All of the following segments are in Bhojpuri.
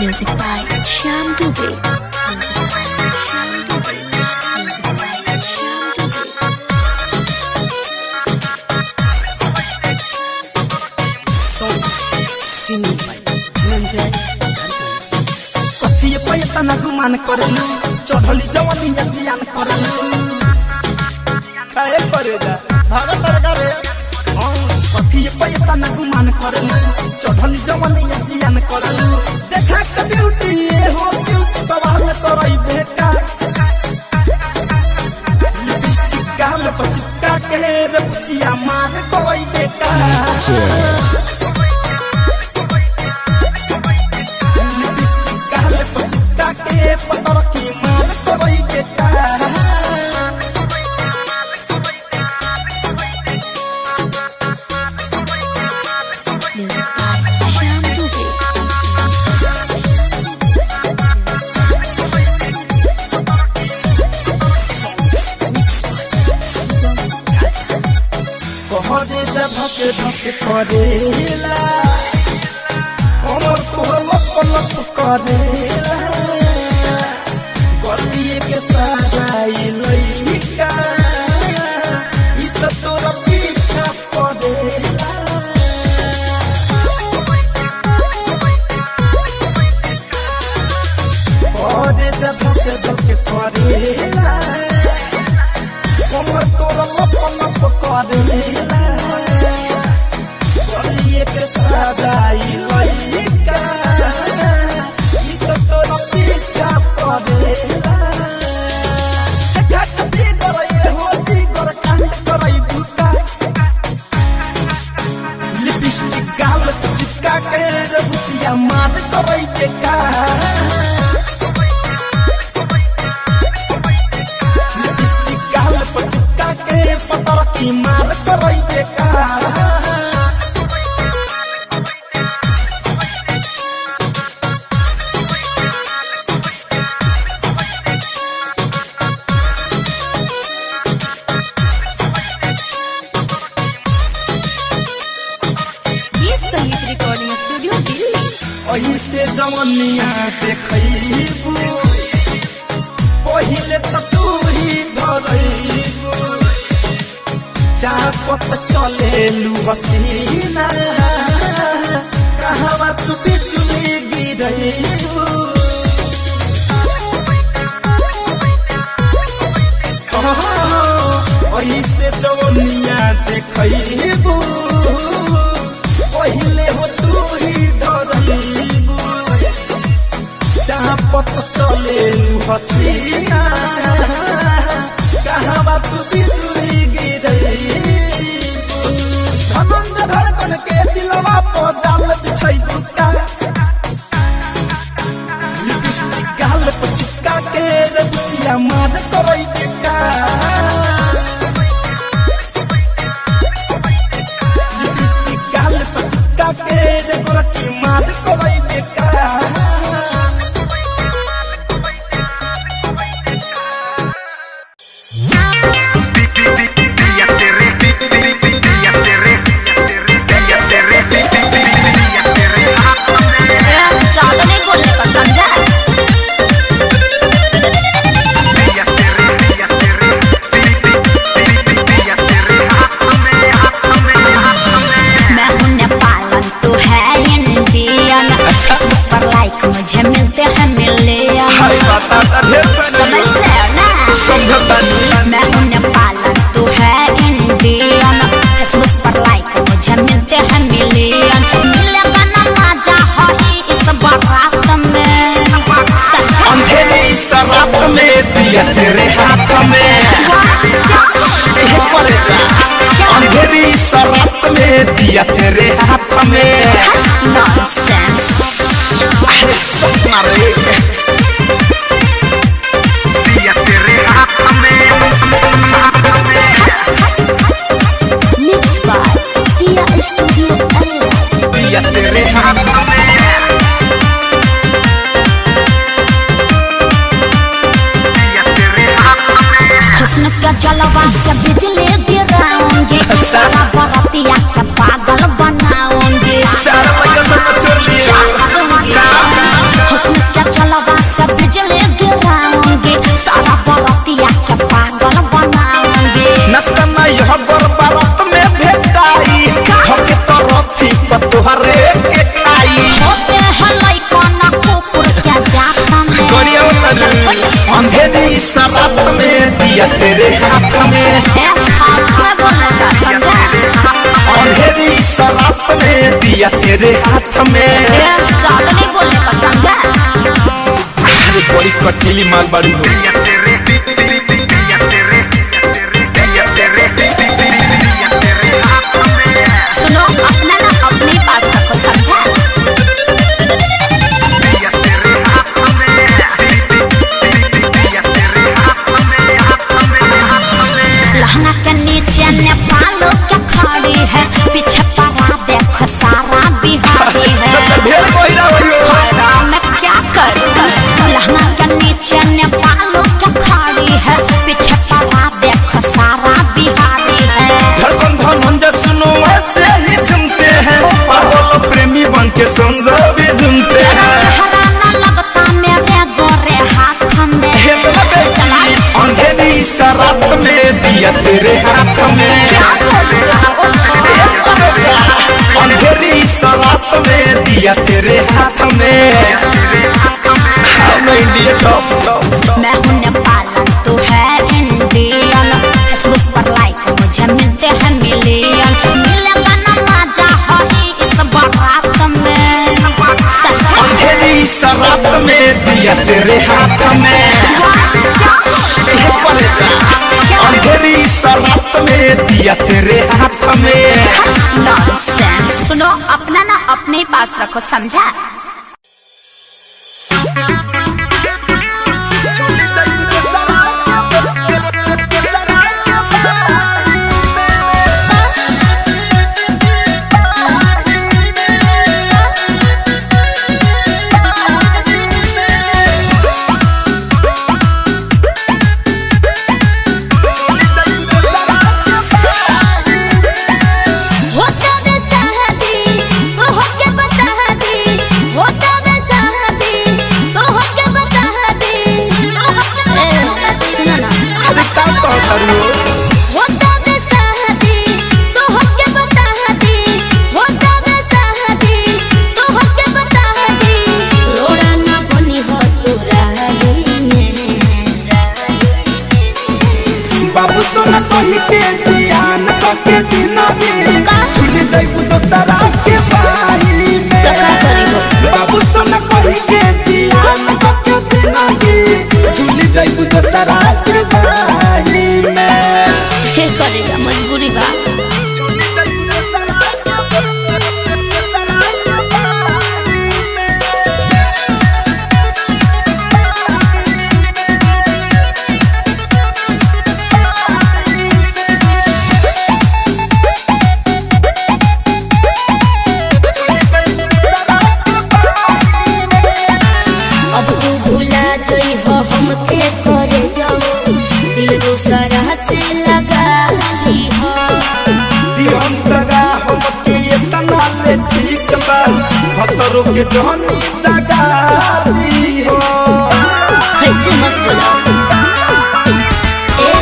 Music by Shyam Dubey. Music by Shyam Dubey. Music by Shyam Dubey. Songs singing by Nanjay. कथिए पैता न गुमान करलू चढ़ली जवानी जियान करलू काहे करेगा भागत करे कथिए पैता न गुमान करलू चढ़ली जवानी जियान करलू देखा के ब्यूटी हो ब्यूटी सवाल करई बेटा लिपस्टिक गाल पर चिपका के रे बचिया मार करई बेटा के पतर की मान करई बेटा Music by Shyam Dubey. Songs mixed by Sidam Raza. कहरे धके धके करेला कमर को लप लप करेला गलिए के सजाई लइका ई त तोरा पीछा पड़ेला कहरे धके धके करेला कमर तोरा लप लप करेला गलिए के सजाई लइका ई त तोरा पीछा पड़ेला घाटी करई हो जी कर कांड करई बुका लिपस्टिक गाल चिपका के रे बुचिया मार करई बेका लिपस्टिक गाल पर चिपका के पतर की मार करई बेका Recording studio Delhi. ऐसे जवनिया देखैबू पहिले त तू ही धरैबू चापत चलेलू हसीना कहवा तू बिजुली गिरैबू ऐसे जवनिया देखैबू पहिले हो तू ही धरैबू चापत चलेलू हसीना कहवा तू बिजुली गिरैबू धनंद धड़कन के दिलवा पर जाल बिछै दुका लिपस्टिक गाल पर चिपका के रे बुचिया मार करई बेका लिपस्टिक गाल पर चिपका के रे गोरकी मार करई बेका ज्यादा नहीं बोलने का समझा। मैं हूँ नेपालन तू है इंडियन पर लाइक मुझे मिलते हैं मिलियन समझ रहे हो ना। मैं हूँ नेपालन तू है इंडियन फेसबुक पर लाइक मुझे मिलते हैं मिलियन मिलेगा ना मजा हो इस बारात में अंधेरी शराब में दिया तेरे हाथ में अंधेरी शराब में दिया तेरे हाथ में नॉनसेंस अरे सपना रे दिया तेरे हाथ में मिक्स बाय किया स्टूडियो दिया तेरे हाथ में हुस्न का जलवा से बिजली गिराऊंगी सारा बरतिया के पागल बनाऊंगी सारा लगा सब छोड़ लिया तेरे हाथ में। ज्यादा नहीं बोलने का समझा। अरे बड़ी कटीली माल बाड़ी हो। सुनो अपना ना अपने पास रखो समझा। लहंगा के नीचे नेपालों के खड़ी है, पीछे पड़ा देखो सारा बिहारी है। मैं क्या करूं? लहंगा के नीचे नेपालों के खड़ी है, पीछे पड़ा देखो सारा बिहारी है। धड़कन धनंजय सुनो ऐसे ही झूमते हैं, पागल प्रेमी बन के समझो भी झूमते हैं। चेहरा ना लगता मेरे गोरे हाथ में। अंधेरी शराब में दिया तेरे हाथ में। अंधेरी शराब में दिया तेरे हाथ में। मैं हूँ नेपाल तू है इंडियन, फेसबुक पर लाइक मुझे मिलते हैं मिलियन। मिलेगा ना मजा हरी इस बारात में। अंधेरी शराब में दिया तेरे हाथ में। अंधेरी शराब में दिया तेरे हाथ में। नॉनसेंस। सुनो अपना ना अपने पास रखो समझा। बाबू सोना कही के जियान के जिंदगी छूट जाइबू दोसरा के बाही में। बाबू सोना कही के जियान के जिंदगी छूट जाइबू दोसरा के बाही में। हे करेगा मजबूरी बा। दूसरा से लगा ली हो दिहन दगा हम के इतना ले ठीक बा, खतरों के जानी दगा दी हो। ऐसे मत बोला ए,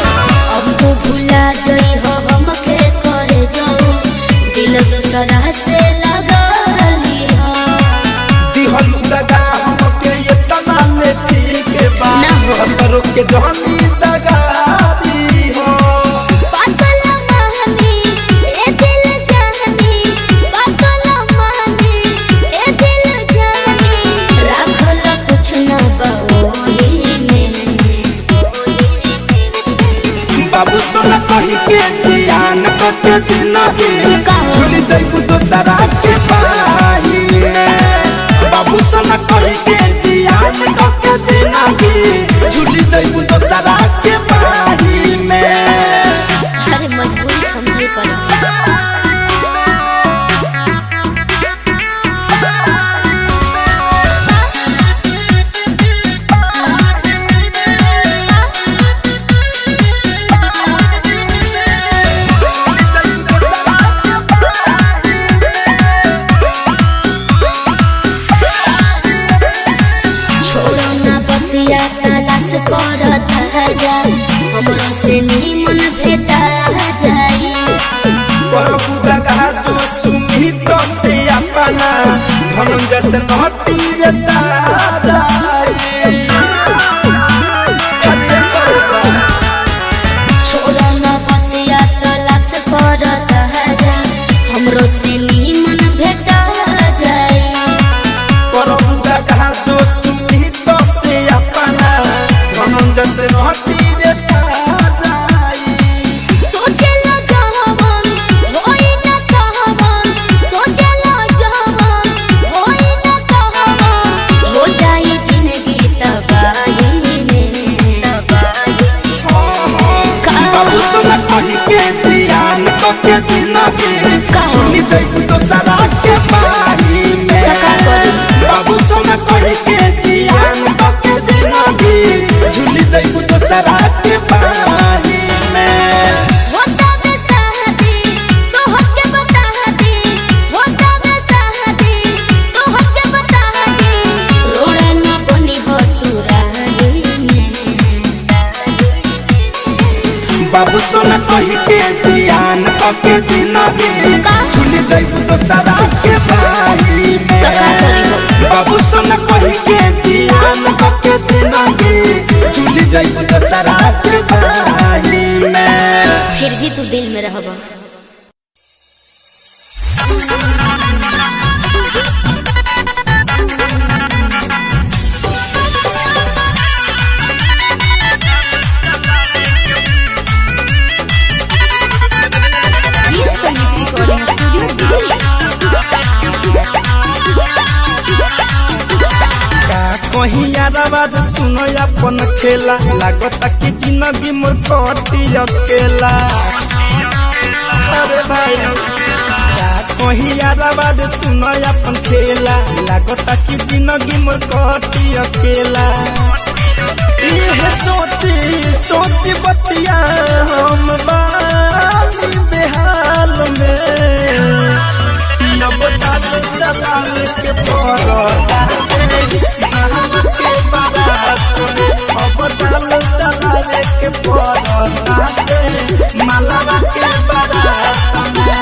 अब तो भुला जोई हो हम के करे जाओ, दिल दूसरा से लगा ली हो। दिहन दगा हम के इतना ले ठीक बा, खतरों के जानी दगा दी हो। पागल मानी ए दिल जानी, पागल मानी ए दिल जानी, राखल कुछ ना बाओही में। बाबू सोना कही के जियान के जिंदगी छूट जाइबू दोसरा के बाही में। बाबू सोना कही के जियान के जिंदगी छूट जाइबू दोसरा के बाही में। अरे मजबूरी समझे पड़ा। छोड़ो ना बसिया तलाश करत जा, हमरो से नीमन भेटा जाई। करबू दगा जो सुमी तो से अपना धनंजय से नहटी रे ताराई। छोड़ो ना बसिया तलाश करत जा, हमरो से नीमन भेटा के जिंदगी चुनी जइबू दोसरा के बाही में बाबू सोना कही के जियान के जिंदगी चुनी जइबू दोसरा के बाही में बाबू सोना कही के जियान के जिंदगी चुनी जइबू दोसरा के बाही में बाबू सोना कही के जियान के जिंदगी चुनी जइबू दोसरा के बाही में फिर भी तू दिल में रहबा। कहियाराबाद सुनो अपन खेला लागता कि जिंदगी मोर कटी अकेला। अरे भाई कहियाराबाद सुनो अपन खेला लागता कि जिंदगी मोर कटी अकेला। ये सोची सोची बतिया हम बानी बेहाल में अब दाल चलाल के परोटा के बारात में अब दाल चलाल के परोटा मालावा के बारात में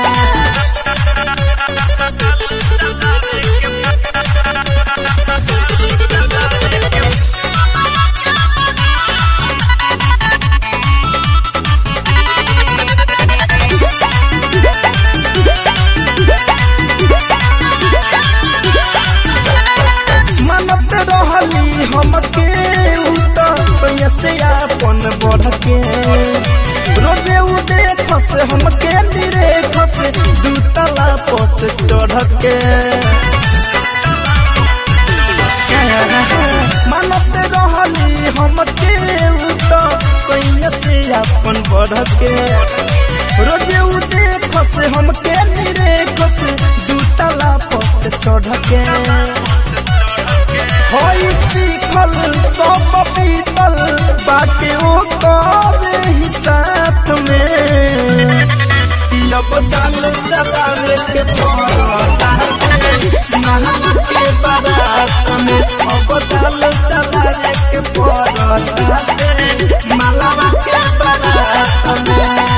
से अपन बढ़ के रोजे उ देख से हमके निरेख से दूतला पोस चढ़ के मानत रहली हमके उत सैया से अपन बढ़ के रोजे उ देख से हमके निरेख से दूतला पोस चढ़ के होई सीखल सब पीतल बाकी ओ करे ही साथ में अब दाल चलावे के परोटा मालावा के बारात में अब दाल चलावे के परोटा मालावा के बारात में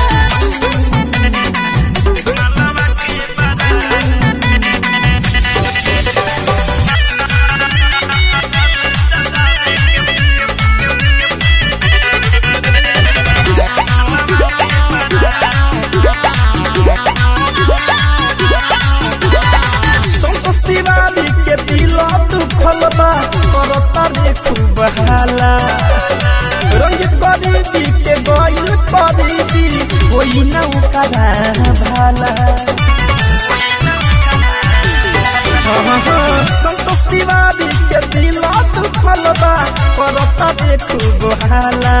खूब हाला रंजित गरीबी के गइल गरीबी होई ना उकरा भाला संतोष तिवारी के दिल दुखल बा करता रे खूब हाला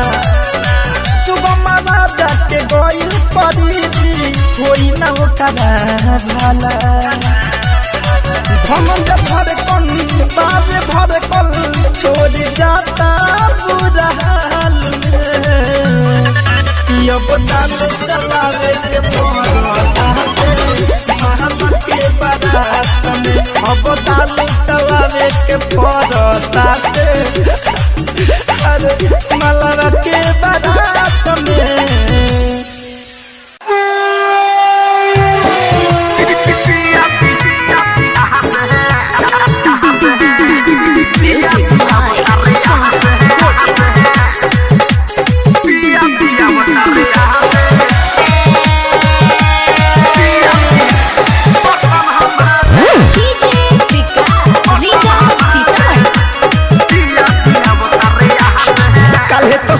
सुगम राजा के गइल गरीबी होई ना उकरा भाला भमंड भड़कन बाबे भड़कन छोड़ जाता बुरा हाल में अब दाल चलावे के परोटा मालावा के बारात में अब दाल चलावे के परोटा अरे मालावा के बारात में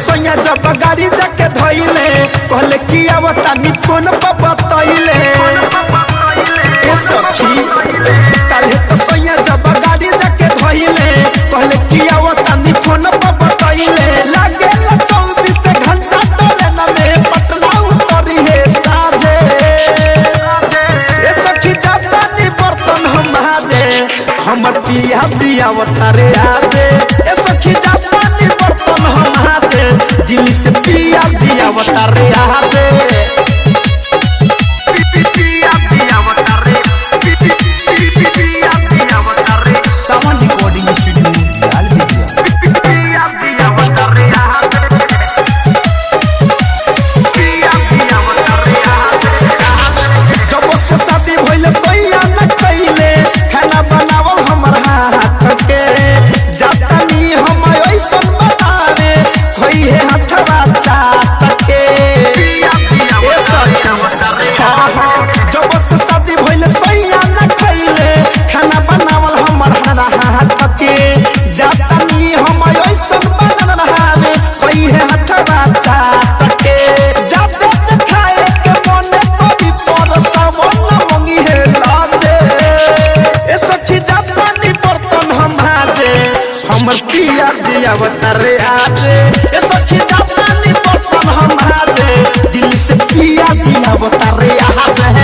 सोया जब गाड़ी जाके धइले कहले कि आवता नी फोन पर बतइले ए सखी काले तो सोया जब गाड़ी जाके धइले कहले कि आवता नी फोन पर बतइले लागे 24 घंटा ट्रेन में पटना उतरी है साझे हमर पिया जिया अवतारे आजे ए सखी जापानी बर्तन हम हाथे दिल्ली से पिया जिया अवतारे आजे पिया जिया अवतारे पिया जिया अवतारे सावन रिकॉर्डिंग स्टूडियो लाल बिटिया पिया जिया अवतारे आजे पिया जिया अवतारे आजे जब से शादी भइले सैया न कइले खाना बनावल हमर हाथ के जातानी हम ऐसन बतावे खोई है हथवा चाट के ए सैया जब से शादी भइले सैया न कइले खाना बनावल हमर हाथ के जातानी हम ऐसन बनावे खोई है हथवा चाट के जाते खाए के मन कभी पर सावन मंगी है लाजे ए सखी जातानी बर्तन हम हाजे हमर पिया जी अवतारे आजे ए सखी जातानी बर्तन हम हाजे दिल्ली से पिया जी अवतारे आजे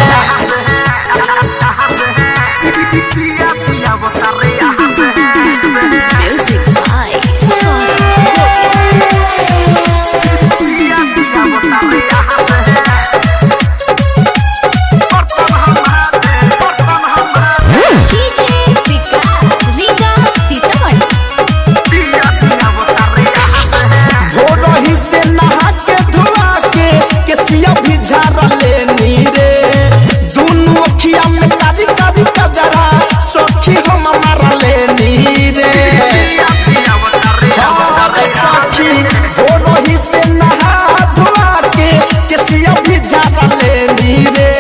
पिया जी अवतारे आजे Music by Sora. पिया जी अवतारे आजे बर्तन हम हाजे DJ Vikas, Riga Sitamarhi. हो रही से नहा के धुआ के केसिया भी झाड़ लेनी रे दोनों अखिया में कारी कारी कजरा सखी हम मार लेनी रे सखी हो रही से नहा धुआ के केसिया भी झाड़ लेनी रे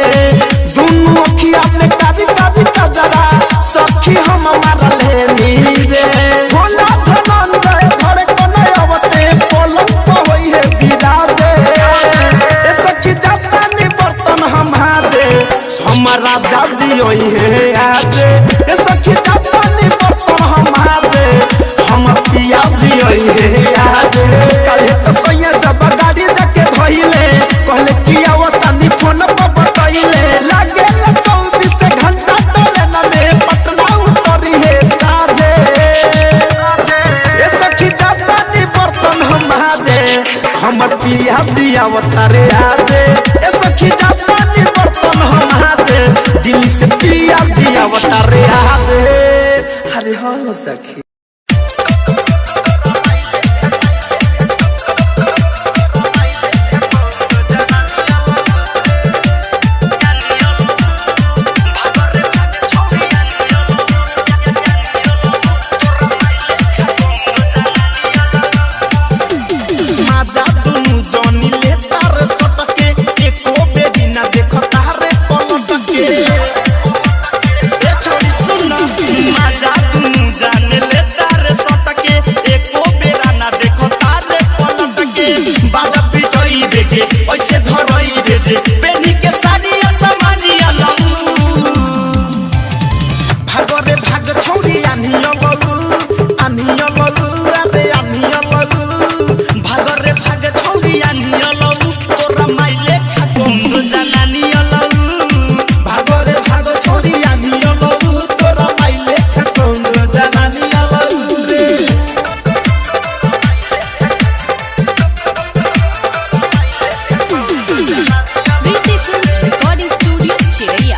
दोनों अखिया में कारी कारी कजरा सखी हम मार लेनी रे भोला धनंजय धड़े कने अवते पलंग पर होई है बिराजे ए सखी जातानी बर्तन हम हाजे हमारा जाजी होई है आजे ए सखी जातानी बर्तन हम हाजे हम पिया जी होई है आजे काहे तो सैया जब गाड़ी जाके धइले कहले कि आवतानी फोन पर बतइले लागे 24 घंटा ट्रेन में पटना उतरी है साजे ए सखी जातानी बर्तन हम हाजे हमर पिया जी अवतारे आजे ए सखी जातानी बर्तन हम हाजे दिल्ली से पिया जी अवतारे आजे अरे हाँ सखी माजा दुनु जनी ले तार सटके एको बेरी ना देखो तारे पलटके ए छोरी सुन माजा दुनु जाने ले तार सटके एको बेरा ना देखो तारे पलटके बाड़ा पिटई देजे ऐसे धरई देजे बेनी के साड़ी समानिया लऊ भागरे भाग छोरी आनिया लऊ अरे आनिया लऊ भागरे भाग छोरी आनिया लऊ तोरा माइले खा कोंगो जनानिया लऊ भागरे भाग छोरी आनिया लऊ तोरा माइले खा कोंगो जनानिया लऊ रे Preeti Films Recording Studio, Chiraiya.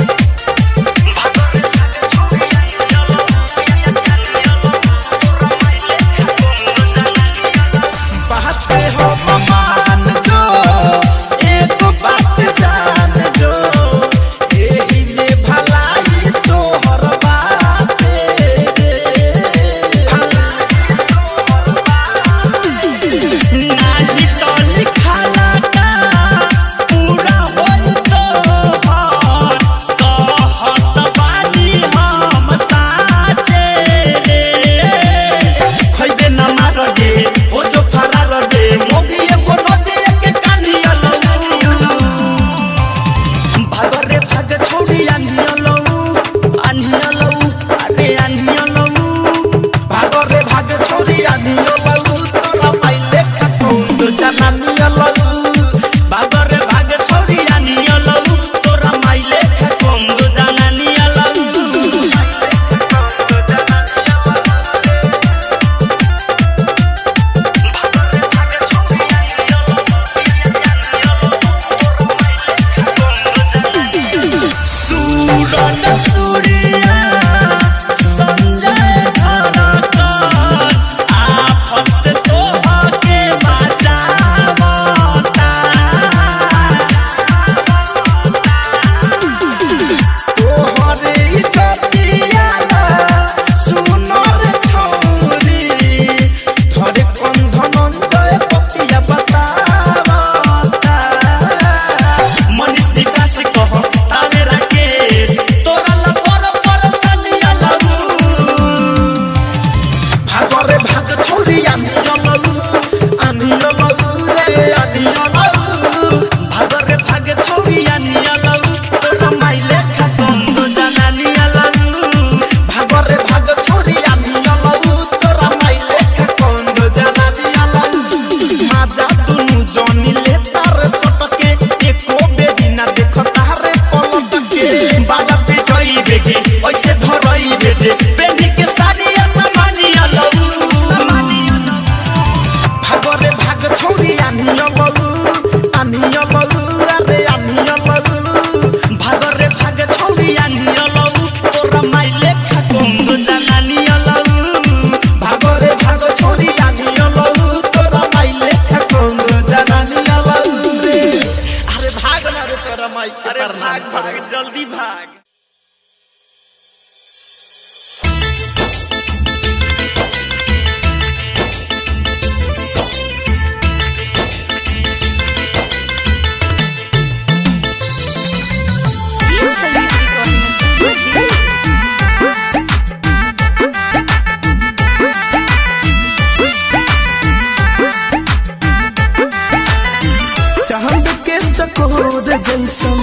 चकोर जैसन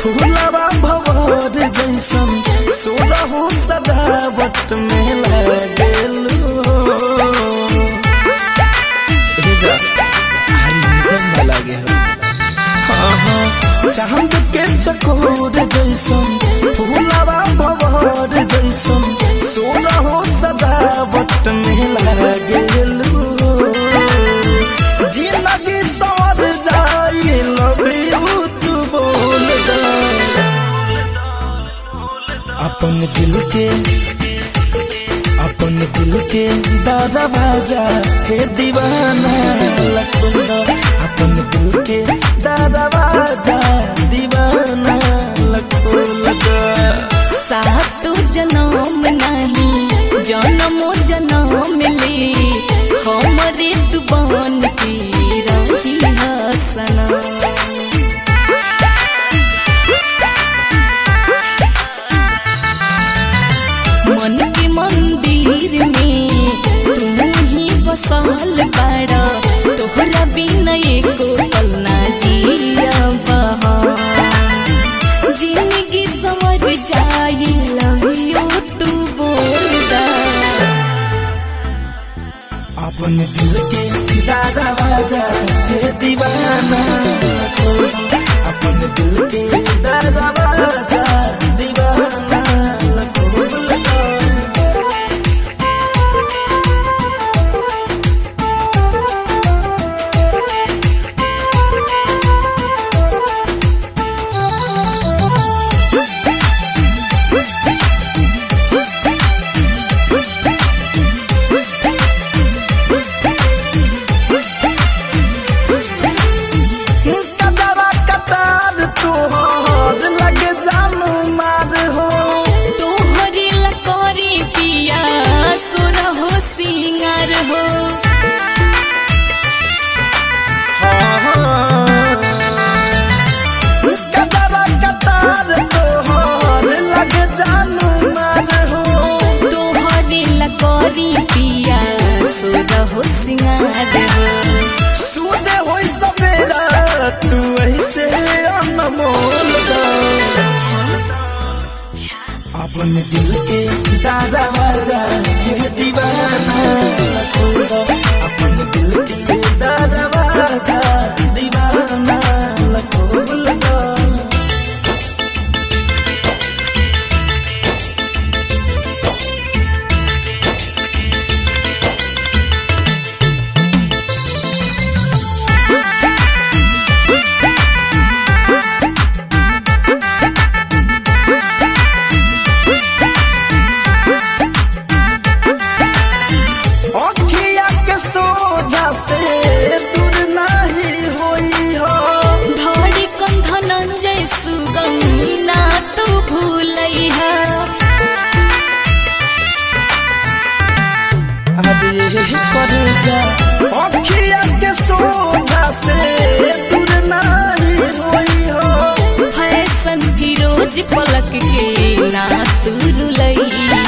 फूलवा भवर जैसन सोरहु सजावट में लागेलू चांद के चकोर जैसन फूलवा भवर जैसन सोरहु सजावट में लागेलू जिंदगी सवर जाई लव यू तू बोल दे अपन दिल के दरवाजा हे दीवाना लखुंद अपन दिल के दरवाजा दीवाना लखुंद सातो जन्म नहीं जन्मो जन्म मिले हमरे तू बन के रही हसना मन के मंदिर में तुम ही बसल बड़ा तोहरा बिना एको पल ना जियब जिंदगी संवर जाई लव यू तू बोल दा अपन दिल के दरवाजा हे दीवाना अपन दिल के दरवाजा दीवाना पिया सोरहो सिंगार सुदे होई सवेरा तू ऐसे अनमोल अपन दिल के दरवाजा हे दीवाना अपन दिल के दरवाजा दीवाना लखोल अखिया के सोझा से दूर नहीं होई हो फैशन फिरोज पलक के ना तुर लइहा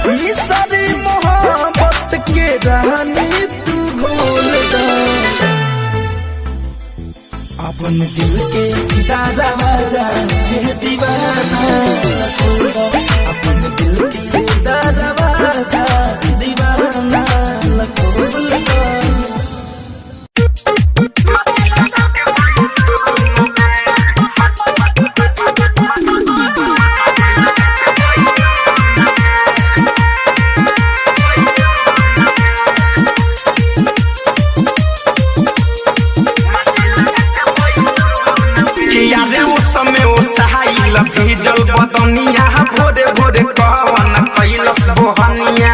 मिसरी मोहब्बत के रानी तू घोल दे अपन दिल के दरवाजा हे दीवाना अपन दिल के दरवाजा दीवाना भीजल बदनिया भोरे भोरे कवन कैलस बोहनिया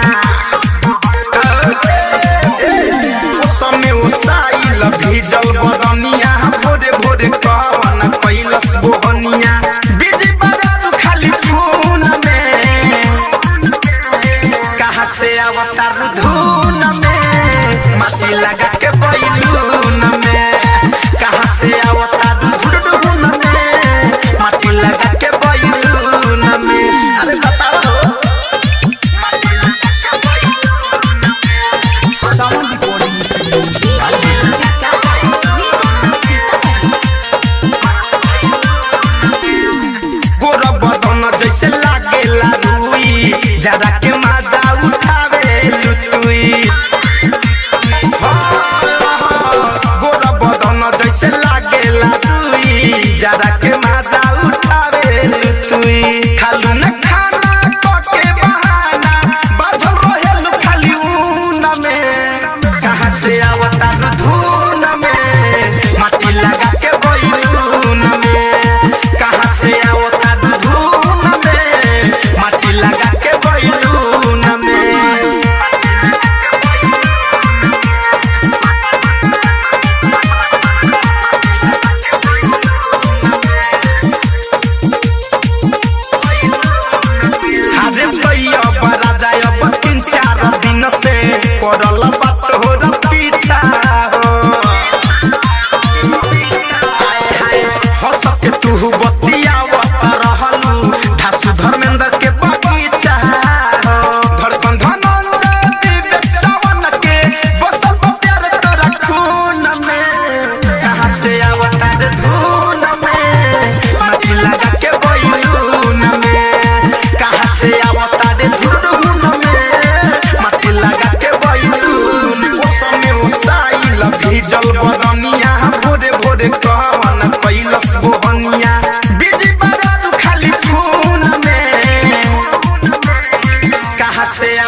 समय उसाइल भीजल बदनिया भोरे भोरे कवन कैलस बोहनिया बिजी बरात खाली खून में कहाँ से अवतार धून में माटी लगा के बैलून में कहाँ से अवतार धून में माटी लगा के बैलून में अरे बताओ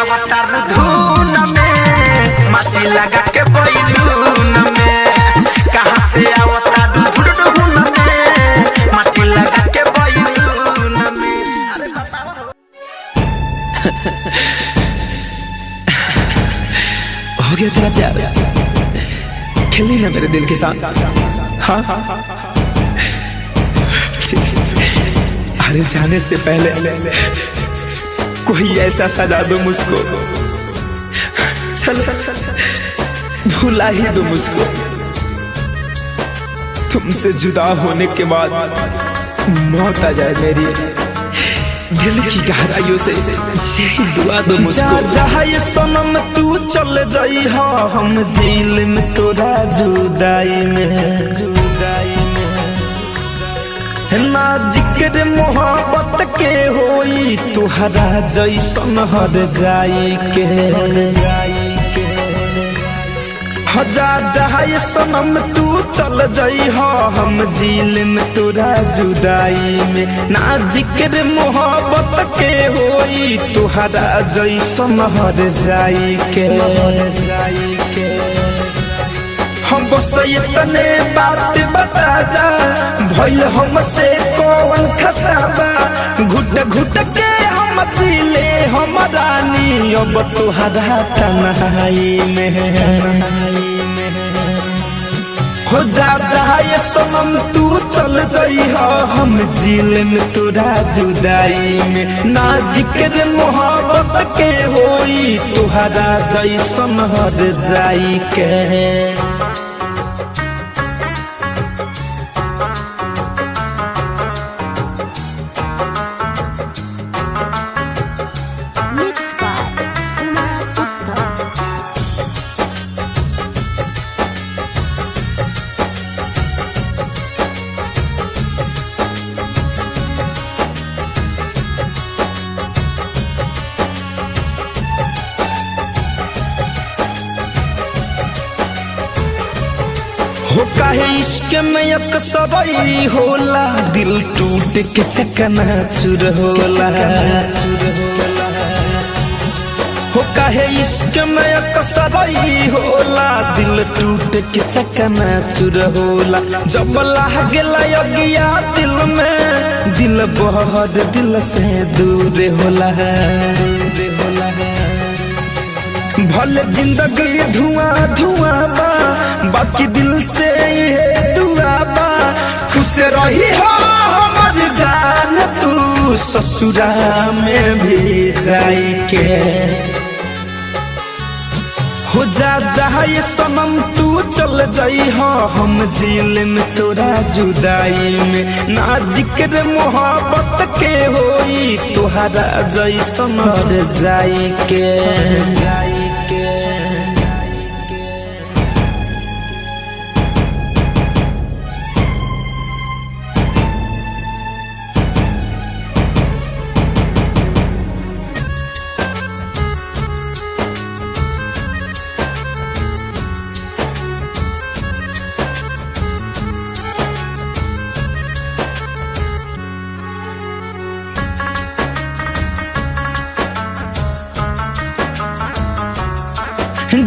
अवतार धून में माटी लगा के बैलून में कहाँ से अवतार धून में माटी लगा के बैलून में अरे बताओ हो गया तेरा प्यार खेली ना मेरे दिल के साथ हाँ अरे जाने से पहले कोई ऐसा सजा दो मुझको चल भुला ही दो मुझको तुमसे जुदा होने के बाद मौत आ जाए मेरी दिल की गहराइयों से यही दुआ दो मुझको जहाँ ये सनम तू चल जाई हो हम जेल में तोरा जुदाई में ना जिक्र मोहब्बत के होई तुहरा जैसन हर जाई के हजार जहाँ ये सनम तू चल जाई हो हम जेल में तोरा जुदाई में ना जिक्र मोहब्बत के होई तुहरा जैसन हर जाई के हम बस इतने बात बता जा भइल हमसे कौन खता बा घुट घुट के हम जिले हम रानी अब तुहरा तन्हाई में हो जा ये सनम तू चल जाई हो हम जेल में तोरा जुदाई में ना जिक्र मोहब्बत के होई तुहरा जैसन हर जाई के Mixed by Kumar Uttam. हो काहे इश्क में अक्सरई होला दिल टूट के चकना चुर होला हो काहे इश्क में अक्सरई होला दिल टूट के चकना चुर होला जब लागेला अगिया दिल में दिल बहुत दिल से दूर होला भले जिंदगी धुआं धुआं बा बाकी दिल से ये दुआ बा खुश रही हो हमर जान तू ससुरा में भी जाई के हो जा ये सनम तू चल जाई हो हम जेल में तोरा जुदाई में ना जिक्र मोहब्बत के होई तुहरा जैसन हर जाई के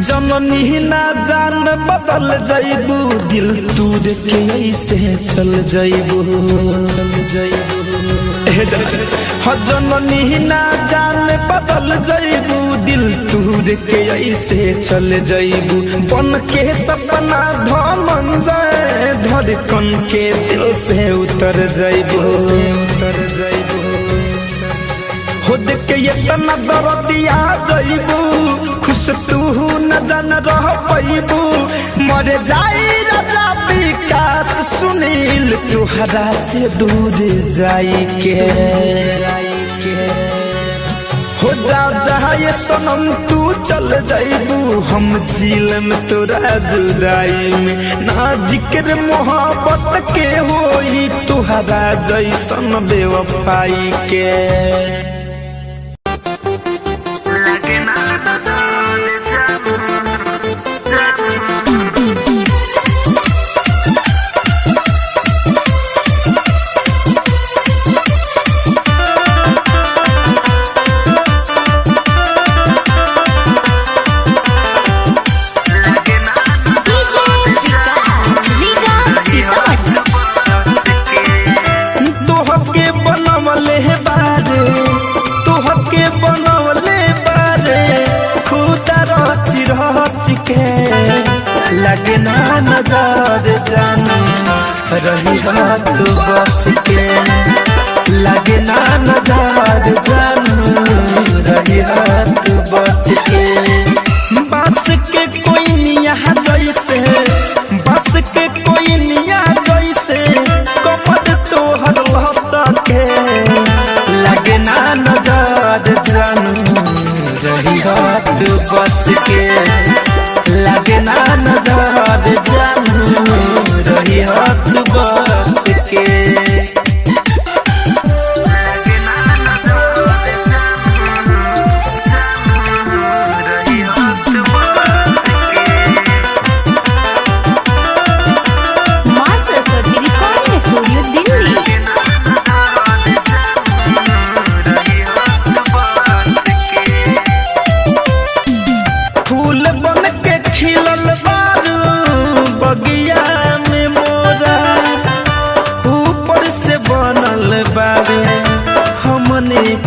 जननी ना जान बदल जाइबू दिल तूर के ऐसे चल जाइबू जननी ना जान बदल जाइबू दिल तूर के ऐसे चल जाइबू बन के सपना धमन जाए धड़कन के दिल से उतर जाइबू हो देख के इतना दर्दिया जाइबू खुश तू न जान रह पैबू मर जाई राजा विकास सुनील तुहरा से दूर जाई के हो जा ये सनम तू चल जाइबू हम जेल में तोरा जुदाई में ना जिक्र मोहब्बत के होई तुहरा जैसन बेवफाई के बच के लगे ना नजर जानू रही हाथ बच के लगे ना नजर जानू रही हाथ बच के बस के कोई निया जैसे बस के कोई निया जैसे कमर तोहर लचके लगे ना नजर जानू रही हाथ बच के लगे ना नजर जानू रही हाथ बच के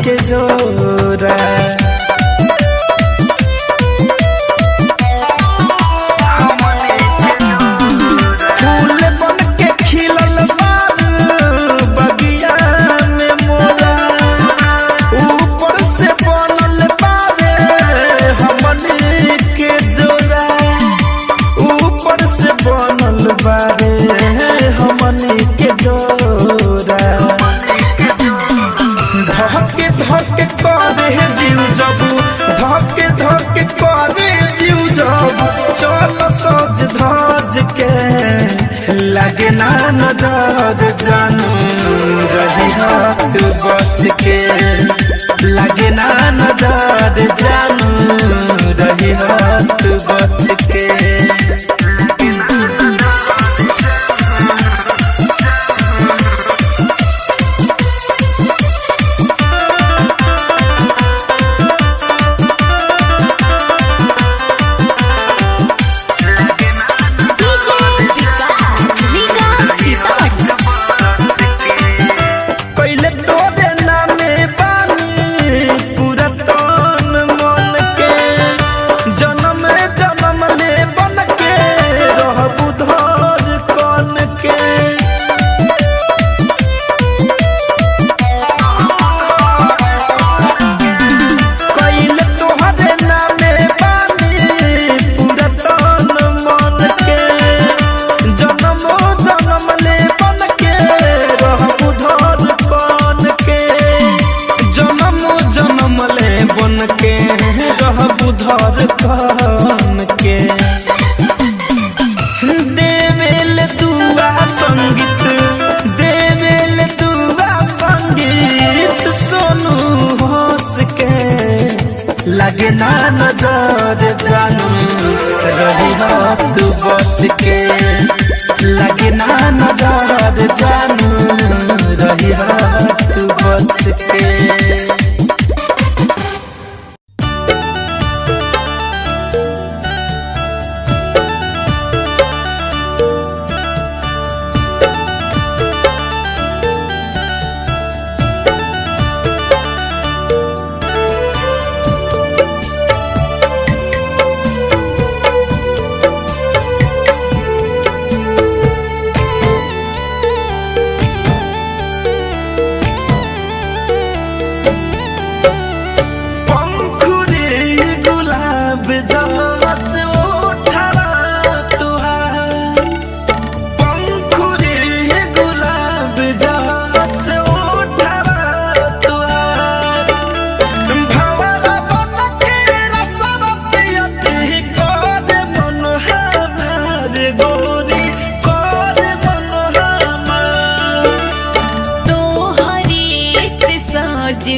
के जोरा फूल बन के खिलल बगिया में मोरा ऊपर से बनल बारे हमने के जोरा ऊपर से बनल बारे हमने के जोरा धके धके करे जीव जब धके धके करे जीव जब चल सज धज के लगे ना नजर जानू रही हाथ बच के लगे ना नजर जानू रही हाथ बच के कान के देवेल दुआ संगीत देवेल दुआ संगीत सोनू हंस के लगे ना नजर जानू रही हाथ बच के लगे ना नजर जानू रही हाथ बच के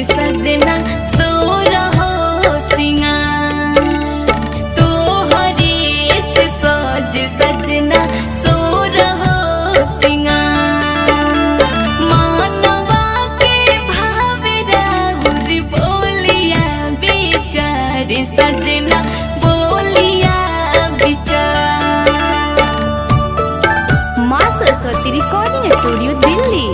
सजना सो रहो सिंगार तो हरी से सज सजना सो रहो सिंगार मानवा के भावे राउर बोलिया बेचार सजना बोलिया बेचार। मां सरस्वती रिकॉर्डिंग स्टूडियो दिल्ली।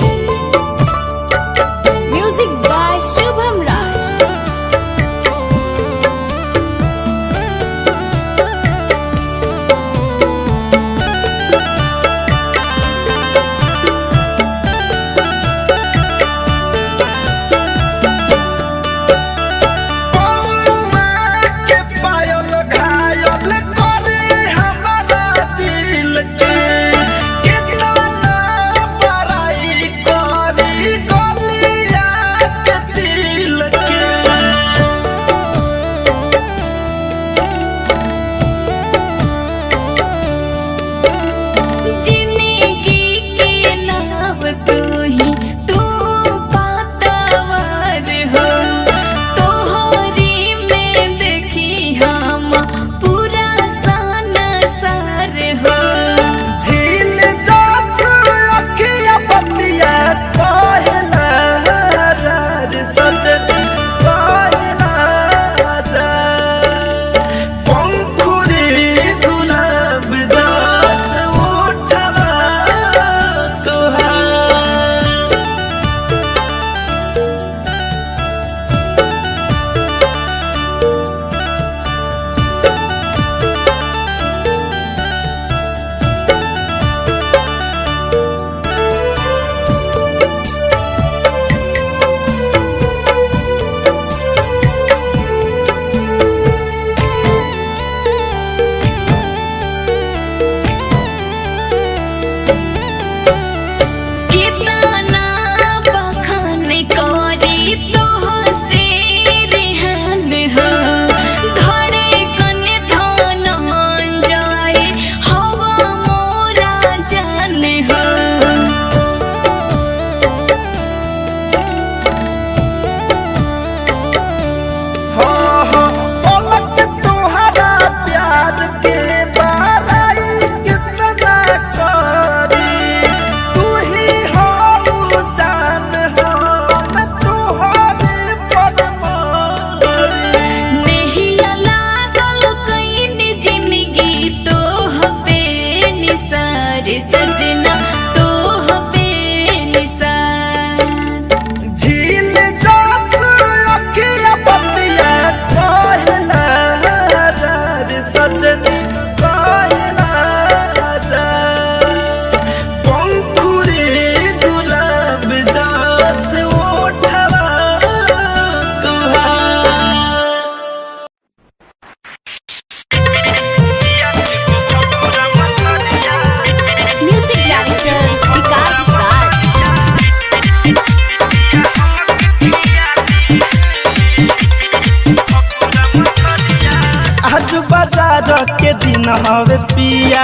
आज बाजार के दिन हवे पिया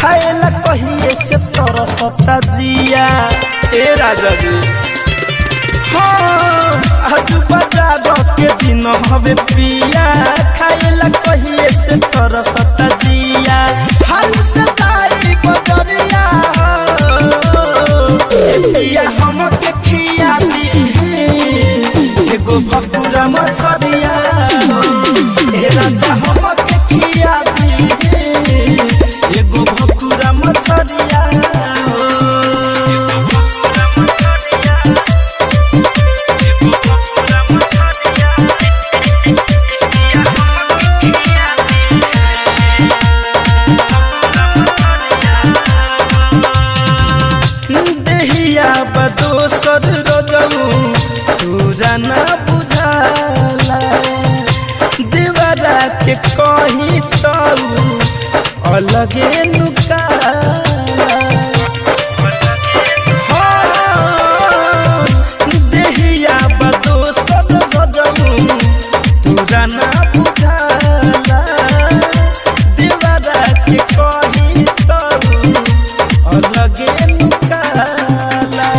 खाएला कहिए से तरसता जिया ए राजा जी हाँ आज बाजार के दिन हवे पिया खाएला कहिए से तरसता जिया हाल से ताई बजरिया पिया हमके खिया दी एगो भकुरा मछरिया ए राजा हमके खिया दी एगो भकुरा मछरिया देहिया बदोसर रजऊ तोरा ना बुझाला देवरा के कहीं तऊ अलगे नुकाला देहिया बदोसर रजऊ तोरा ना बुझाला देवरा के कहीं तऊ अलगे नुकाला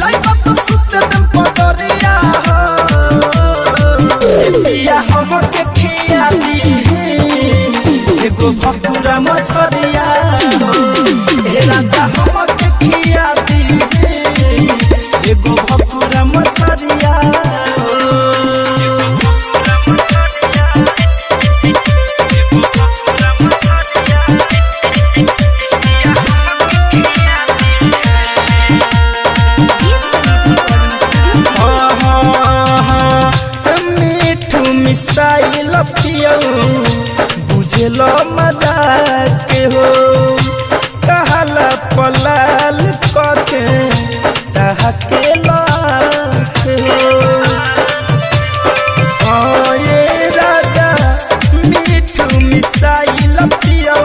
लाइबा तो सुते दम पजरिया पिया हमके खिया दी एगो भकुरा मछरिया ए राजा हमके खिया दी एगो भकुरा मछरिया मीठू मिसाइल पियऊ बुझेलो मजाक के हो कहला पलाल कके तहके लाख हो ये राजा मीठू मिसाइल पियऊ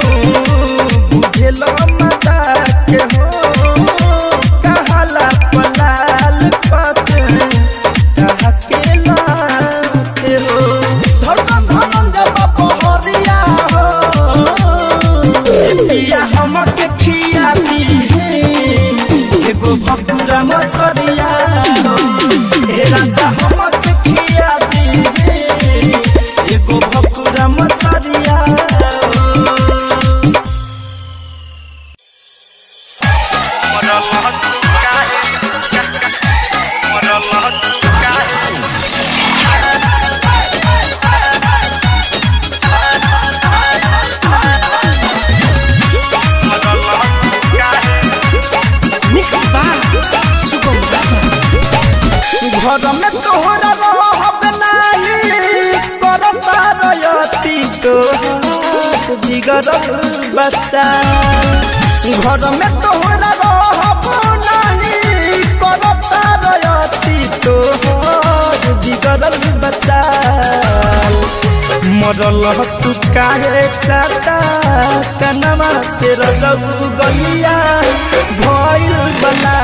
बुझेलो मजाक के हो कहला पलाल कके तहके लाख हो धड़कन धनंजय बाबा हरिया पिया हमके खिया दी एगो भकुरा मछरिया ए राजा हमके खिया दी एगो भकुरा मछरिया घर में तोहरा रहब नाही करता रयती तोहार बिगड़ल बच्चा घर में तोहरा रहब नाही करता रयती तोहार बिगड़ल बच्चा मरल तू काहे चाहता कनमा से रजऊ गलिया भइल बला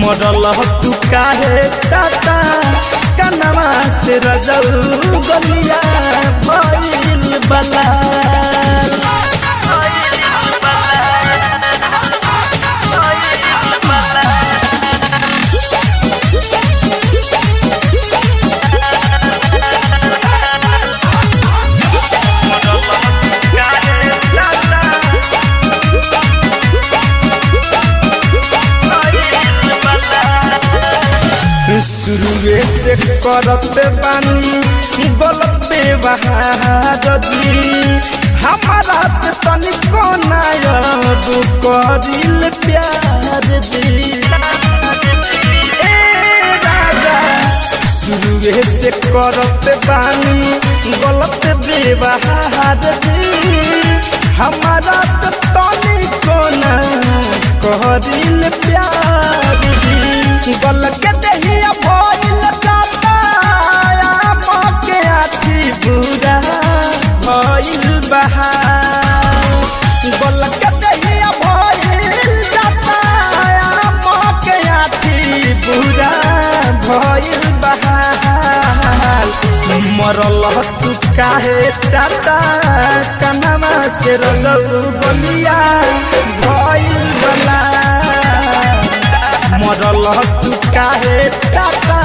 मरल तू काहे चाहता कनमा से रजऊ गलिया भइल बला शुरुए से करत बानी गलत व्यवहार जी हमारा से तनिको नायब करिल प्यार जी ए राजा शुरुए से करत बानी गलत व्यवहार जी हमारा से तनिको ना करिल प्यार जी गल के देहिया भइल जाता मके आठी बुरा भइल बहार गल के देहिया भइल जाता मके आठी बुरा भइल बहार मरल तू काहे चाटा कनमा से रजऊ बलिया भइल बला मरल तू काहे चाटा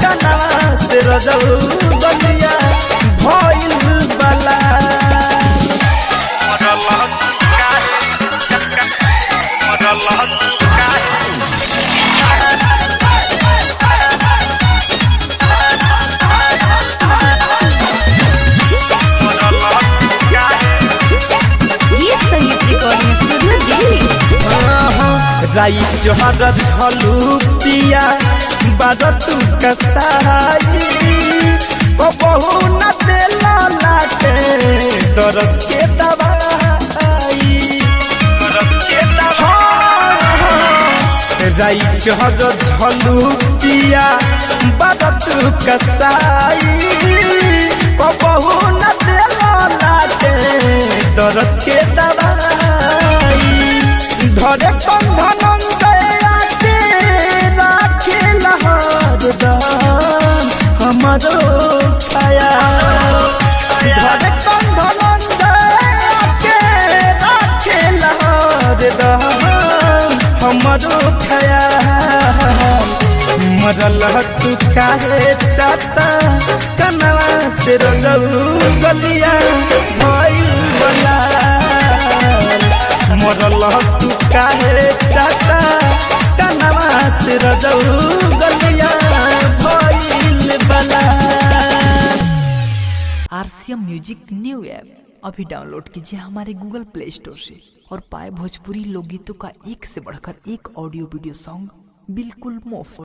कनमा से रजऊ बलिया भइल बला ये संगीत रिकॉर्डिंग स्टूडियो दिल्ली। राई जोहर झलू पिया बारतू कसाई को बहु न देला लाके दर्द के दवाई राई जोहर झलू पिया बारतू कसाई को बहु न देला लाके दर्द के दवाई धरे कंधन दया के राखे लहर दान हमारो छाया धरे कंधन दया के राखे लहर दान हमारो छाया मरल तू काहे चाहता कनवा से रजऊ गलिया भइल बला मरल तू काहे चाहता कनवा से रजऊ गलिया भइल बला। आरसीएम म्यूजिक न्यू ऐप अभी डाउनलोड कीजिए हमारे गूगल प्ले स्टोर से और पाए भोजपुरी लोकगीतों का एक से बढ़कर एक ऑडियो वीडियो सॉन्ग बिल्कुल मुफ्त।